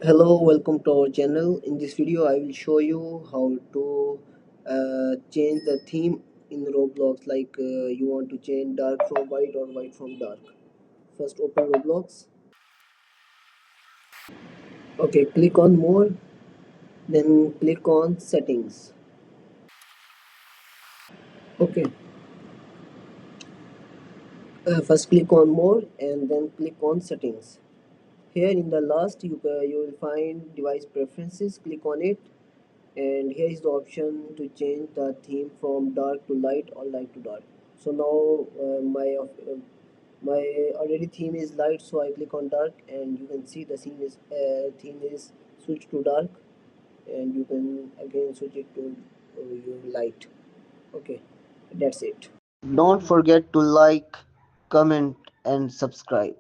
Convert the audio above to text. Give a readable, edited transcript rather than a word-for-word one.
Hello, welcome to our channel. In this video, I will show you how to change the theme in Roblox. You want to change dark from white or white from dark. First, open Roblox. Okay, click on more. Then click on settings. Okay, first click on more and then click on settings. Here in the last, you will find device preferences. Click on it, and here is the option to change the theme from dark to light or light to dark. So now my already theme is light, so I click on dark, and you can see the theme is switched to dark, and you can again switch it to your light. Okay, that's it. Don't forget to like, comment, and subscribe.